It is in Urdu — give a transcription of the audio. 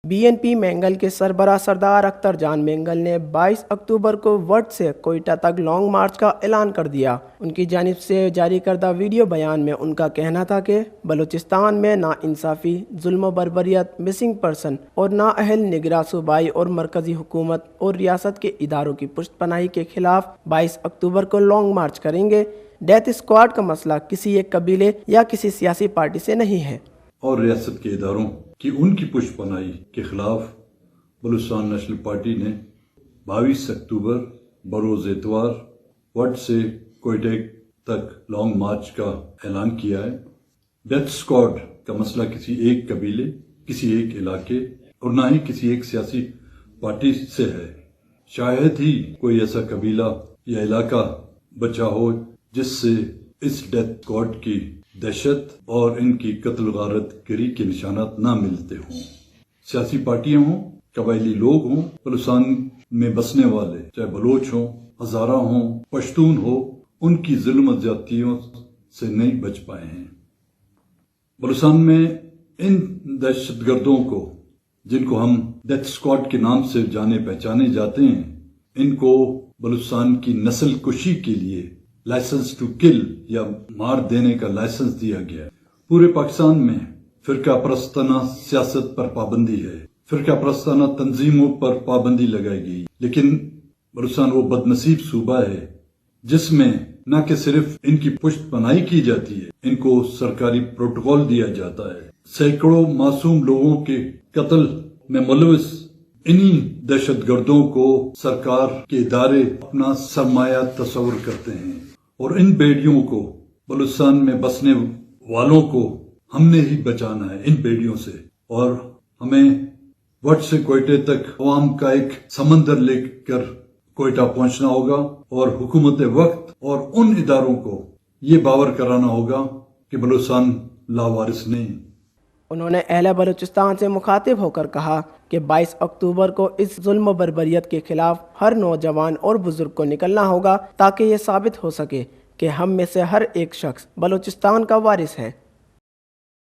BNP مینگل کے سربراہ سردار اختر جان مینگل نے 22 اکتوبر کو وڈ سے کوئٹہ تک لانگ مارچ کا اعلان کر دیا۔ ان کی جانب سے جاری کردہ ویڈیو بیان میں ان کا کہنا تھا کہ بلوچستان میں ناانصافی، ظلم و بربریت، مسنگ پرسن اور نااہل نگراں صوبائی اور مرکزی حکومت اور ریاست کے اداروں کی پشت پناہی کے خلاف 22 اکتوبر کو لانگ مارچ کریں گے۔ ڈیتھ اسکواڈ کا مسئلہ کسی ایک قبیلے یا کسی سیاسی پارٹی سے نہیں ہے اور ریاست کے اداروں کی ان کی پشت پناہی کے خلاف بلوچستان نیشنل پارٹی نے 22 اکتوبر بروز اتوار وڈ سے کوئٹہ تک لانگ مارچ کا اعلان کیا ہے۔ ڈیتھ اسکواڈ کا مسئلہ کسی ایک قبیلے، کسی ایک علاقے اور نہ ہی کسی ایک سیاسی پارٹی سے ہے۔ شاید ہی کوئی ایسا قبیلہ یا علاقہ بچا ہو جس سے اس ڈیتھ اسکواڈ کی دہشت اور ان کی قتل غارت گری کے نشانات نہ ملتے ہوں۔ سیاسی پارٹیاں ہوں، قبائلی لوگ ہوں، بلوچستان میں بسنے والے، چاہے بلوچ ہوں، ہزارہ ہوں، پشتون ہو، ان کی ظلم و زیادتیوں سے نہیں بچ پائے ہیں۔ بلوچستان میں ان دہشت گردوں کو، جن کو ہم ڈیتھ اسکواڈ کے نام سے جانے پہچانے جاتے ہیں، ان کو بلوچستان کی نسل کشی کے لیے لائسنس ٹو کل یا مار دینے کا لائسنس دیا گیا ہے۔ پورے پاکستان میں فرقہ پرستانہ سیاست پر پابندی ہے، فرقہ پرستانہ تنظیموں پر پابندی لگائی گئی، لیکن بلوچستان وہ بد نصیب صوبہ ہے جس میں نہ کہ صرف ان کی پشت پناہی کی جاتی ہے، ان کو سرکاری پروٹوکول دیا جاتا ہے۔ سینکڑوں معصوم لوگوں کے قتل میں ملوث انہی دہشت گردوں کو سرکار کے ادارے اپنا سرمایہ تصور کرتے ہیں، اور ان بیڑیوں کو، بلوچستان میں بسنے والوں کو ہم نے ہی بچانا ہے ان بیڑیوں سے، اور ہمیں وڈ سے کوئٹہ تک عوام کا ایک سمندر لے کر کوئٹہ پہنچنا ہوگا، اور حکومت وقت اور ان اداروں کو یہ باور کرانا ہوگا کہ بلوچستان لاوارث نہیں۔ انہوں نے اہل بلوچستان سے مخاطب ہو کر کہا کہ 22 اکتوبر کو اس ظلم و بربریت کے خلاف ہر نوجوان اور بزرگ کو نکلنا ہوگا تاکہ یہ ثابت ہو سکے کہ ہم میں سے ہر ایک شخص بلوچستان کا وارث ہے۔